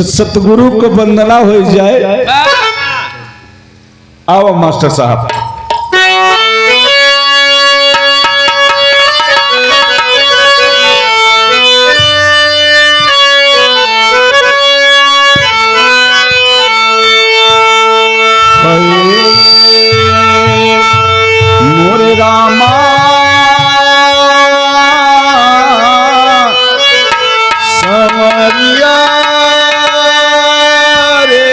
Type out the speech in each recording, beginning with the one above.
सतगुरु को वंदना हो जाए। आओ मास्टर साहब। मोरे रामा समरिया रे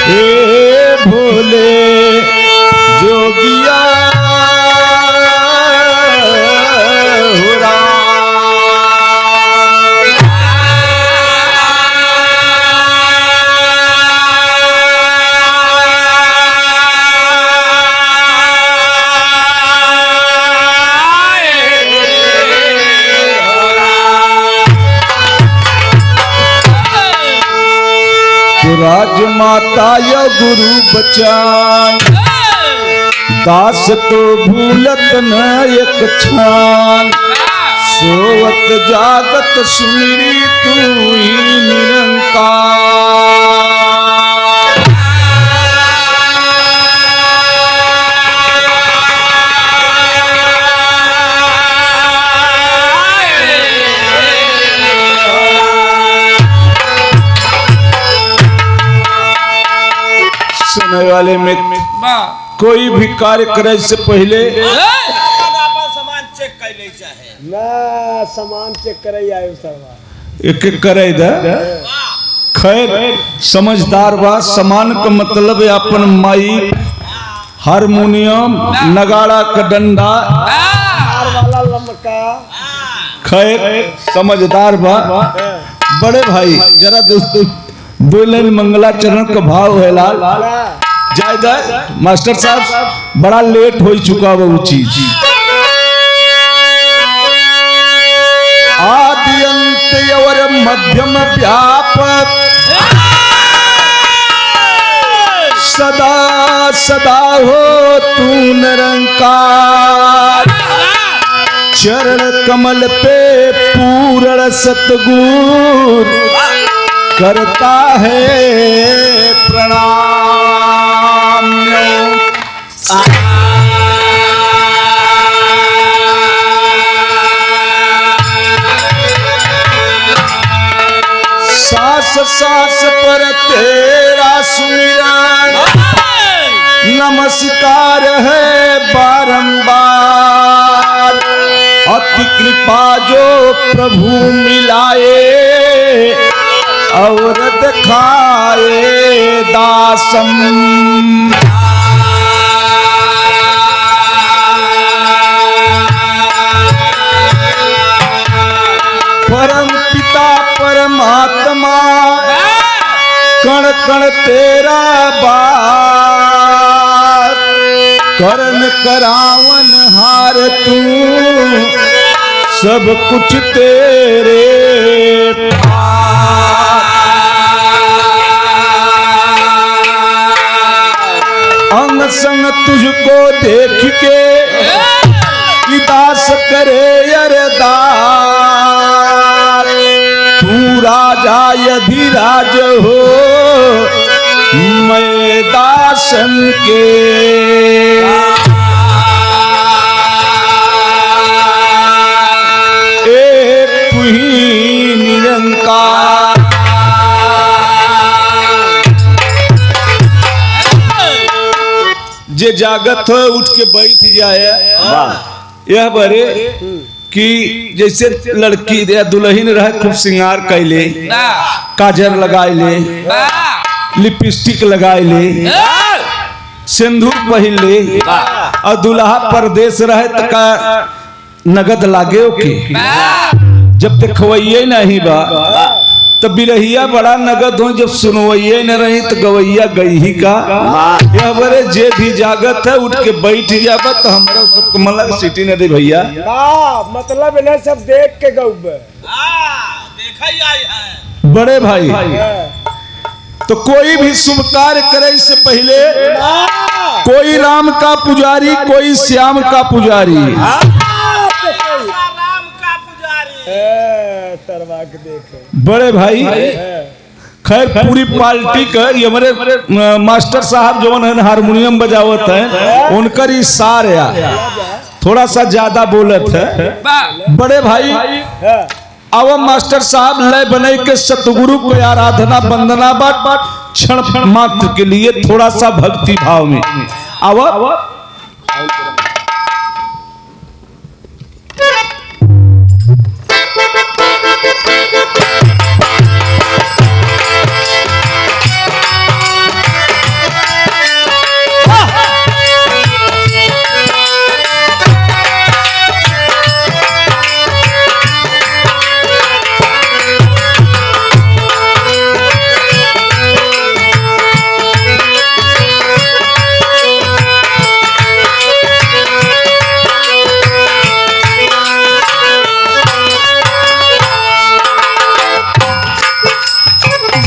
हे भोले जोगिया हो राम। राजमाता या गुरु बचान दास तो भूलत न एक क्षण। सोवत जागत सुमिरी तू ही निरंकार। सुनने वाले में कोई भी कार्य करे से पहले सामान चेक कर ले चाहे ना सामान चेक करे आयो सरवा एक एक करे दा। खैर समझदार बा। सामान का मतलब है अपन माई हारमोनियम नगाड़ा का डंडा वाला लमका। खैर समझदार बा। बड़े भाई जरा दोस्तों दो लाइन मंगलाचरण का भाव है लाल जायदा। मास्टर साहब बड़ा लेट हो चुका वो चीज। आदि अंत और मध्यम व्यापक सदा सदा हो तू निरंकार। चरण कमल पे पूर्ण सतगुरु करता है प्रणाम। सास सास पर तेरा सुमिरन नमस्कार है बारंबार। अति कृपा जो प्रभु मिलाए और दिखाए दासम। परम पिता परमात्मा कण कण तेरा बार। करण करावन हार तू सब कुछ तेरे अंग संग तुझको देख के दास करे अरदास। तू राजा यधिराज हो मैं दासन के। एक तू ही निरंकार। जे जागत हो उठ के बैठ जाए। यह बरे कि जैसे लड़की या दुल्हन रहे खूब श्रृंगार कैले काजर लगाए ले लिपस्टिक लगाए ले सिंदूर पहन ले और दुल्हा परदेश रहे तो का नगद लागे ओके। जब तक खवैये नहीं बा तो बिरहिया बड़ा नगद हो। जब सुनवैये न रही तो गवैया गई ही का। यह बरे जे भी जागत है उठ के बैठ जाबा तो हमारा सबको मतलब सीटी न दे भैया। मतलब इन्हें सब देख के गौब देखा ही आए हैं। बड़े भाई तो कोई भी शुभ कार्य करे से पहले कोई राम का पुजारी कोई श्याम का पुजारी। राम का पुजारी सरवा के देखे बड़े भाई खैर पूरी पार्टी का ये हमारे मास्टर साहब जो है हारमोनियम बजावत है उनकर इशार या थोड़ा सा ज्यादा बोलत है। बड़े भाई अब मास्टर साहब लय बने के सतगुरु को आराधना वंदना बात क्षण मात्र के लिए थोड़ा सा भक्ति भाव में अब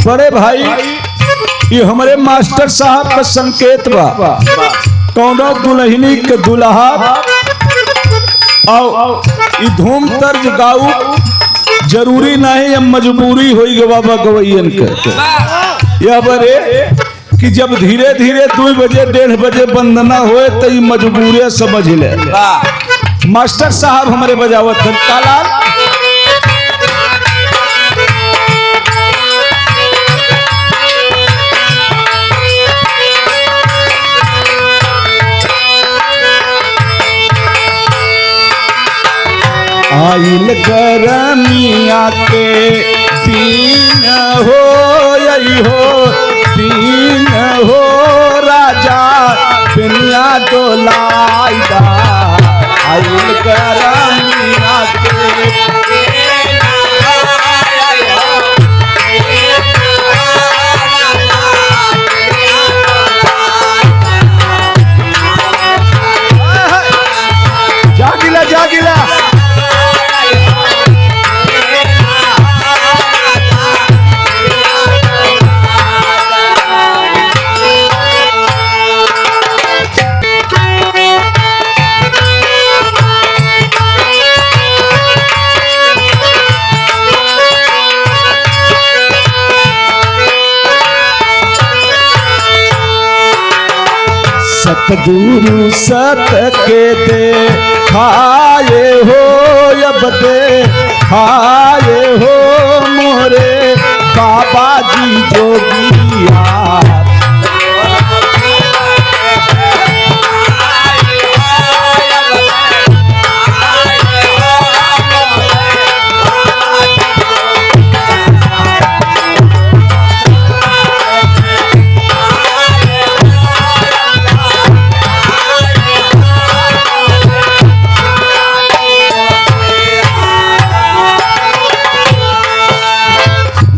बड़े भाई ये हमारे मास्टर साहब का संकेत बा कौनो दुल्हनी के दुल्हा और ये धूम तर्ज गाऊ जरूरी नहीं है मजबूरी होई गे बाबा गवैयन के यह बरे कि जब धीरे धीरे 2 बजे 1:30 बजे वंदना होए तो ये मजबूरी समझ ले। मास्टर साहब हमारे बजावत है काला आइल गरमिया के दिन हो यही हो दिन हो राजा दुनिया डोलाइदा आइल गरमिया के जागिला जागिला सतगुरु सत के दे खाए हो अब दे खाए हो मोरे बाबा जी जोगिया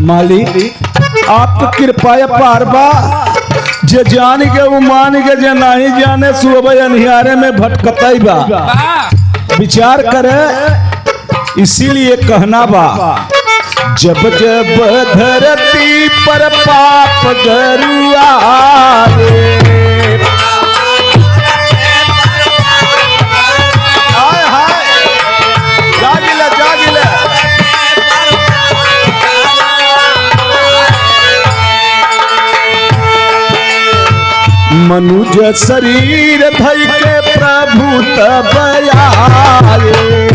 मालिक आप कृपा पारबा जे जान के वो मान के जे नहीं जाने सुबह अंधियारे में भटकतई बा विचार करे इसीलिए कहना बा जब जब धरती पर पाप गरुआ हाय हाय जागिले जागिले मनुज शरीर धई के प्रभु तब आए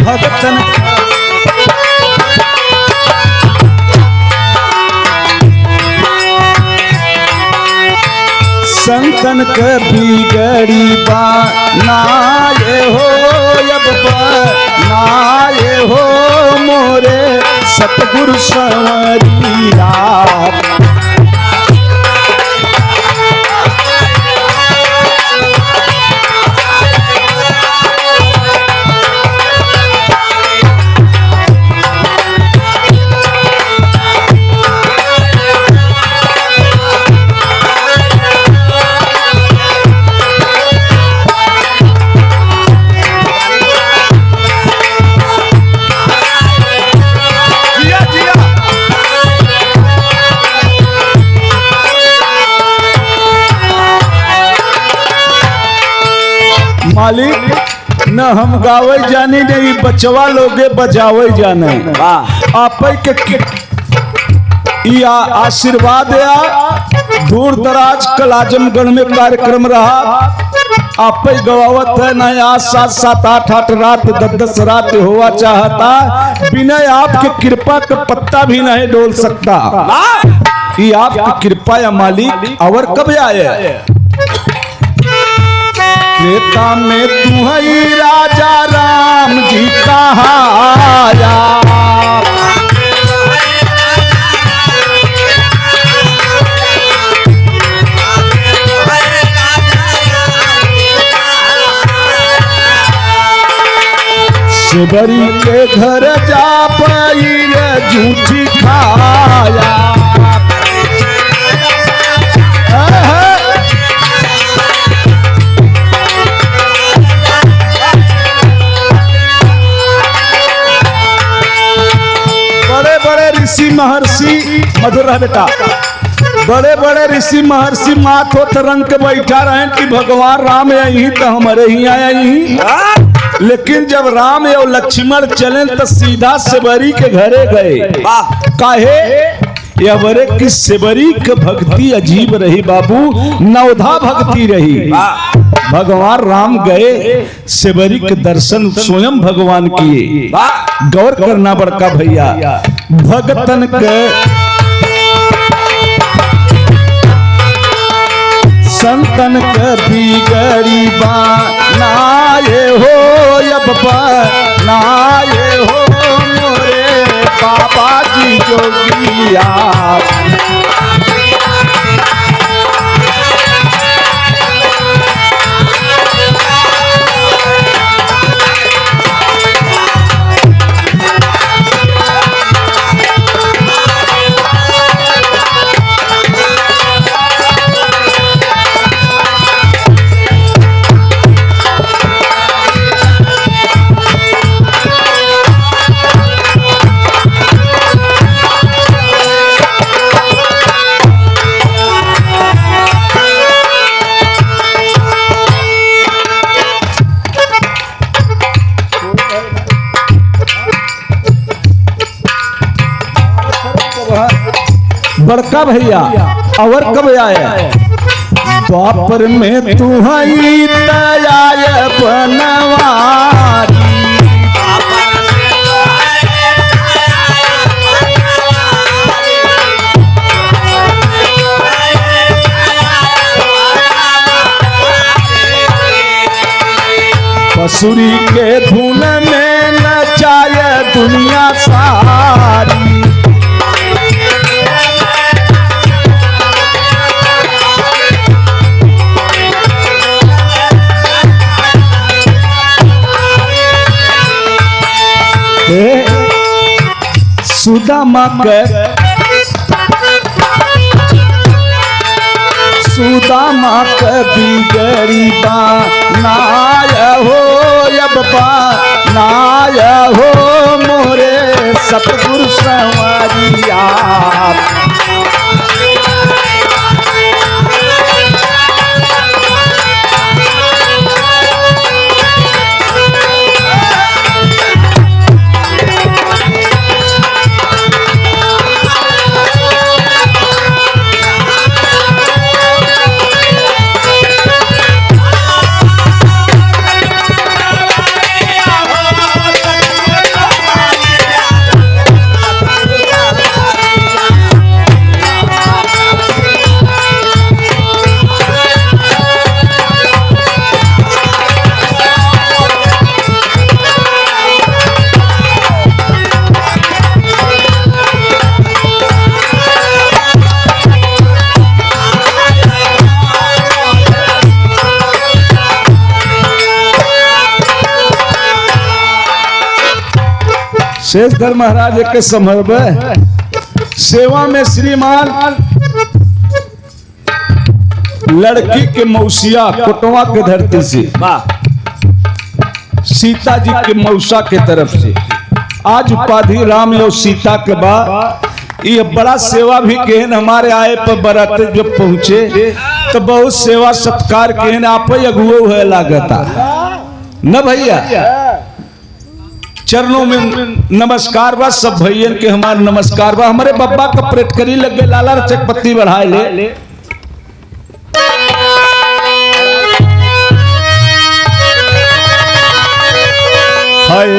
भक्तन संतन कभी गरीबा नाये हो अब नाये हो मोरे सतगुरु संवरिया मालिक न हम गावे जानी नहीं बचवा लोगे बजावे जाने आप के ई आशीर्वाद या दूर दराज कल आजमगढ़ में कार्यक्रम रहा आप गवावत है ना आज 7-7 8-8 रात 10-10 रात हुआ चाहता बिना आपके कृपा का पत्ता भी नहीं डोल सकता ये आपकी कृपा या मालिक और कब आए त्रेता में तू है राजा राम जी कहाया शिवरी के घर जा पाई झूठी खाया बड़े बड़े ऋषि महर्षि मधुर है बेटा बड़े बड़े ऋषि महर्षि माथो तरंग के बैठा रहे कि भगवान राम यही तो हमारे ही आया यही लेकिन जब राम और लक्ष्मण चले तो सीधा सेवरी के घरे गए काहे या बरे की सेवरी के भक्ति अजीब रही बाबू नवधा भक्ति रही भगवान राम गए सेवरी के दर्शन स्वयं भगवान किए गौर करना बड़का भैया भगतन के संतन कभी गरीबा नाये हो अब नाये हो मोरे बाबा जी जोगिया बड़का भैया और कब आया द्वापर में तू हई दया बनवारी पसुरी के धुन में नचाए दुनिया सारी सुदामा के गरीबा नाय हो अब नाय हो मोरे सतगुरु संवरिया शेषधर महाराज के समर्भ सेवा में श्रीमान लड़की के मौसिया कोटवा के धरती से सीता जी के मौसा के तरफ से आज उपाधि राम और सीता के बाद ये बड़ा सेवा भी केहन हमारे आए पर बराते जब पहुंचे तो बहुत सेवा सत्कार केहन आप अगुओ है लागता न भैया चरणों में नमस्कार बा सब भैयन के हमारे नमस्कार बा। हमारे बब्बा का प्रेट करी लगे लाला रचक पत्ती बढ़ाए ले हाय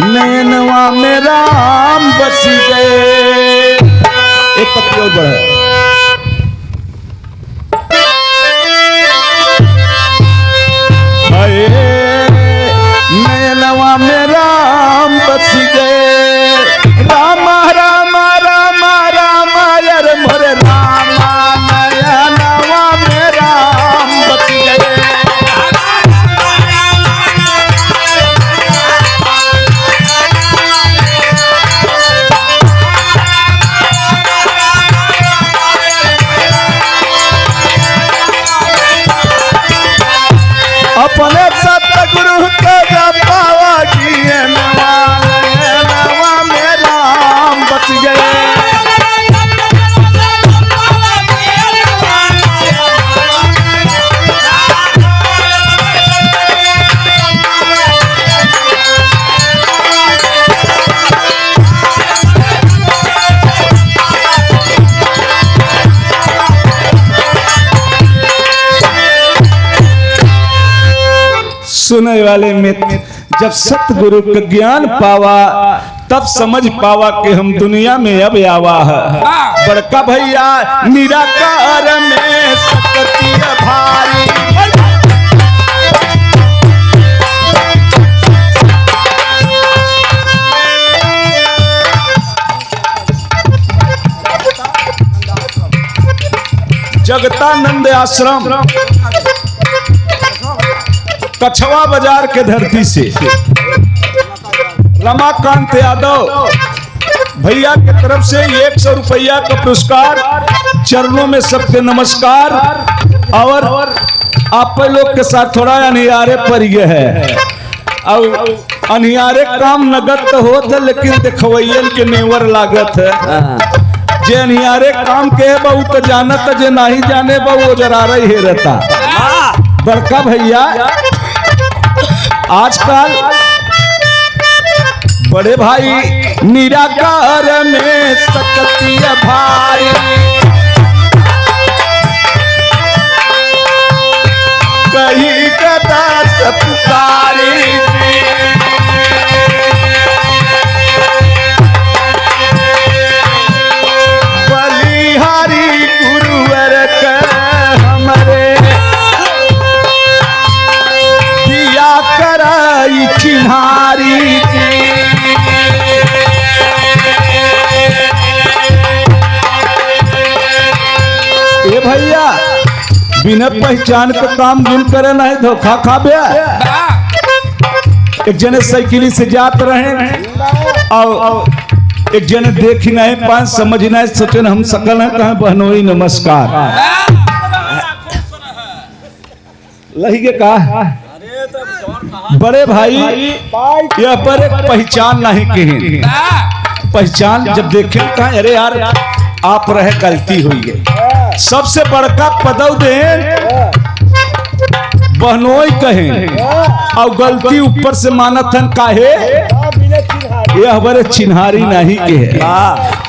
नैनवा में राम बस गए। एक पत्ती और बढ़ा हाय नैनवा में राम बस गए। राम राम राम राम यार मोरे राम नैनवा में राम बस गए। अपने सतगुरु के जपावा किए नवा में राम बच गए। सुनने वाले मित्र जब सतगुरु का ज्ञान पावा तब समझ पावा कि हम दुनिया में अब आवा है। बड़का भैया निराकार में सकती भारी। जगतानंद आश्रम कछवा बाजार के धरती से रमाकांत यादव भैया की तरफ से 100 रुपया का पुरस्कार। चरणों में सबके नमस्कार। और आप लोग के साथ थोड़ा अनियारे पड़ गए है और अनियारे काम नगद तो होता लेकिन देखवैयन के नेवर लागत है। जे अनियारे काम के है बहु तो जानत जे नहीं जाने बहु जरा रही है रहता। बड़का भैया आजकल बड़े भाई निराकार में सकती भारी। कहीं कदा पुकारी बलिहारी गुरुवर के हमारे कराई चिन्हारी ए भैया बिना पहचान का काम जिन करे नहीं धोखा खाबे। एक जने साइकिली से जात रहे और एक जने देख नहीं पाए समझ नहीं सोचे हम सकल है कहा बहनोई नमस्कार लही के कहा बड़े भाई यह पर एक पहचान नहीं कहीं। पहचान जब देखे कहा अरे यार आप रहे गलती हुई है। सबसे बड़का पदव दे बहनोई कहें और गलती ऊपर से मानत हन काहे यह हमारे चिन्हारी नहीं के है।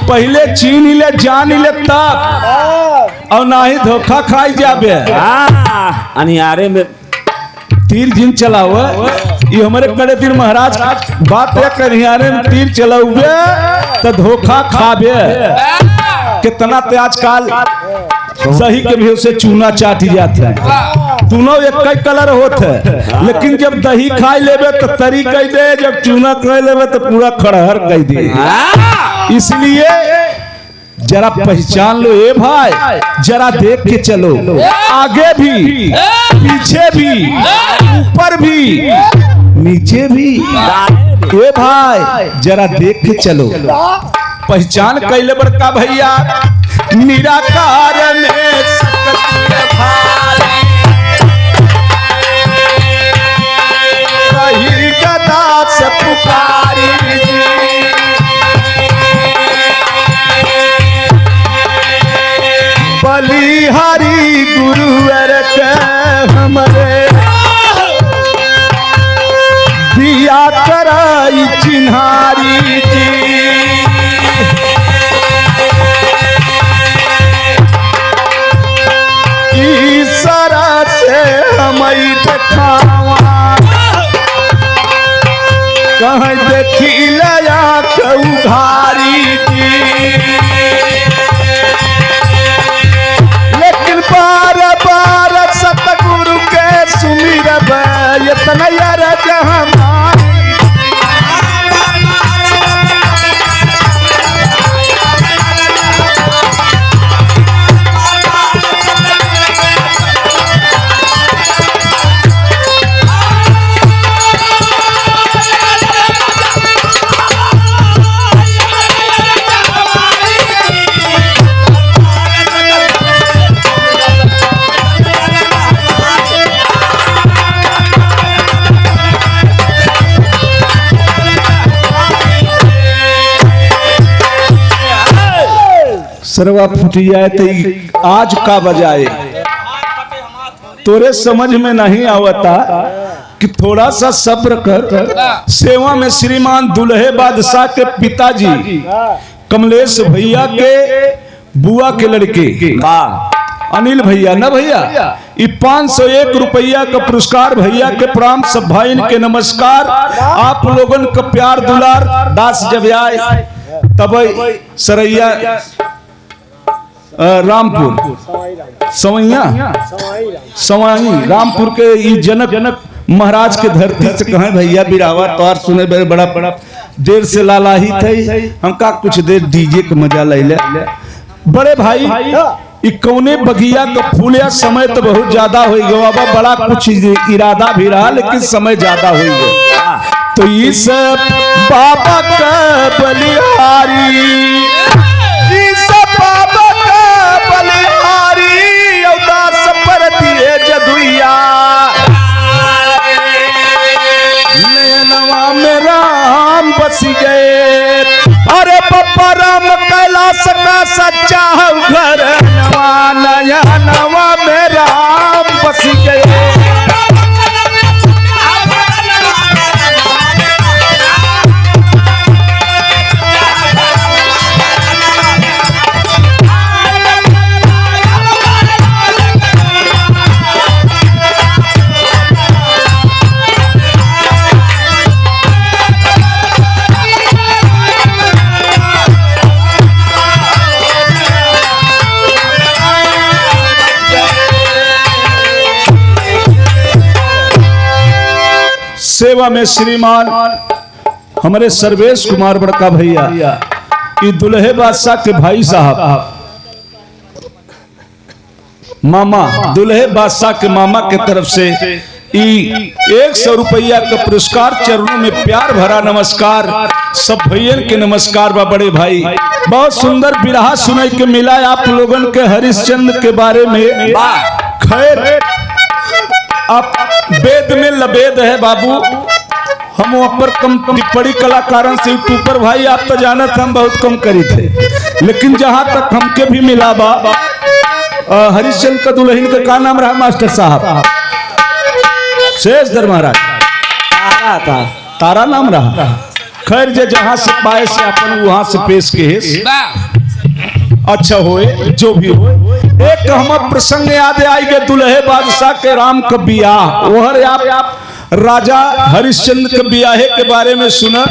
पहले चीन ले जान ले तब और ना ही धोखा खाई जाबे। अनियारे में तीर जिन चला हुआ ये हमारे कड़े तीर महाराज बात है करियारे में तीर चला हुआ तो धोखा खाबे। कितना ते आजकल सही के भी उसे चूना चाटी जाता है। दोनों एक ही कलर होते है लेकिन जब दही खाई लेबे तो तरी कह दे जब चूना खाई लेबे तो पूरा खड़हर कह दे। इसलिए जरा पहचान लो ए भाई जरा देख के चलो आगे भी पीछे भी ऊपर भी नीचे भी ए भाई जरा देख के चलो। पहचान कैले बड़का भैया निराकार में सकती भारी। कहीं गदा से पुकारी बलिहारी गुरुवर के हमरे चिन्हारी जी ईसरा से हम देखावा कहीं देखी लया उघारी जी लेकिन बार बार सतगुरु के सुमिरब इतना यार जहाँ सरवा फूट जाए तो आज का बजाए तोरे समझ में नहीं आवता कि थोड़ा सा सब्र कर। सेवा में श्रीमान दुल्हे बादशाह के पिताजी कमलेश भैया के बुआ के लड़के अनिल भैया ना भैया ये 501 रुपया का पुरस्कार भैया के प्रणाम। सब भाई के नमस्कार। आप लोगन का प्यार दुलार दास जब आए तब सरैया रामपुर सवाई रामपुर के जनक महाराज के धरती से कहें भैया बिरावा तोर सुने बड़ा बड़ा देर से लाला ही थे हम का कुछ देर डीजे के मजा ले ले बड़े भाई कौने बगिया का फूल या समय तो बहुत ज्यादा हो गया बाबा बड़ा कुछ इरादा भी रहा लेकिन समय ज्यादा हो गया तो इस बाबा का बलिहारी इस बाबा का बलिहारी उदास पर दिए जदुइया नयनवा में राम बस गए अरे पप्पा राम कैलाश का सच्चा घर नवा नया नवा में राम बस गए। सेवा में श्रीमान हमारे सर्वेश कुमार बड़का भैया ये दुल्हे बादशाह के भाई साहब मामा दुल्हे बादशाह के मामा के तरफ से 100 रुपया का पुरस्कार। चरणों में प्यार भरा नमस्कार। सब भैयन के नमस्कार बा बड़े भाई। बहुत सुंदर बिरहा सुनाई के मिला आप लोगन के हरिश्चंद्र के बारे में। खैर आप वेद में लबेद है बाबू हम वहाँ पर कम टिप्पणी कलाकारों से ऊपर भाई आप तो जानत हम बहुत कम करी थे लेकिन जहाँ तक हमके भी मिला बा हरिश्चंद्र का दुल्हन का क्या नाम रहा मास्टर साहब शेषधर महाराज तारा नाम रहा। खैर जे जहाँ से पाए से अपन वहाँ से पेश के अच्छा होए जो भी हो। एक हम प्रसंग याद आई गए दुल्हे बादशाह के राम का बियाह ओहर आप राजा हरिश्चंद्र के बियाहे के बारे में सुना।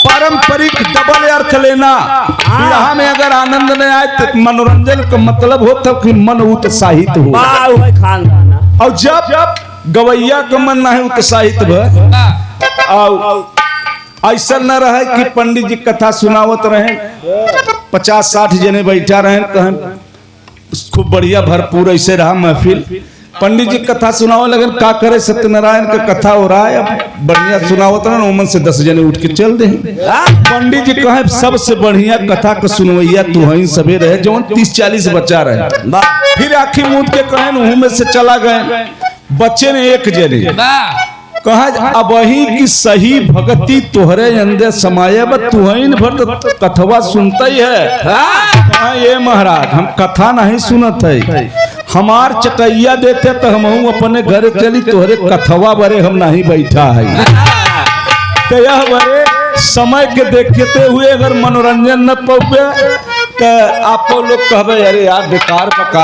पारंपरिक डबल अर्थ लेना बियाह में अगर आनंद नहीं आए तो मनोरंजन का मतलब होता कि मन उत्साहित हो और जब गवैया का मन नहीं उत्साहित ऐसा न रहे कि पंडित जी कथा सुनावत रहे 50-60 जने बैठा रहे कहें खूब बढ़िया भरपूर ऐसे रहा महफिल। पंडित जी कथा सुनाओ लगन का करे सत्यनारायण का कथा हो रहा है अब बढ़िया सुनावत रहे ओमन से 10 जने उठ के चल दे। पंडित जी कहे सबसे बढ़िया कथा का सुनवैया तू ही सबे रहे जो 30-40 बच्चा रहे। फिर आखिर मुंह के कहे मुंह में से चला गए बच्चे ने एक जने कहा अब वही की सही भक्ति तोहरे अंदर समाये तुहन भर कथवा सुनते ही है। कहा ये महाराज हम कथा नहीं सुनत है हमार चटैया देते तो हम अपने घर चली तोहरे कथवा बरे हम नहीं बैठा है तो यह बरे समय के देखते हुए अगर मनोरंजन न पहुँचे तो आप लोग कहबे अरे यार बेकार बका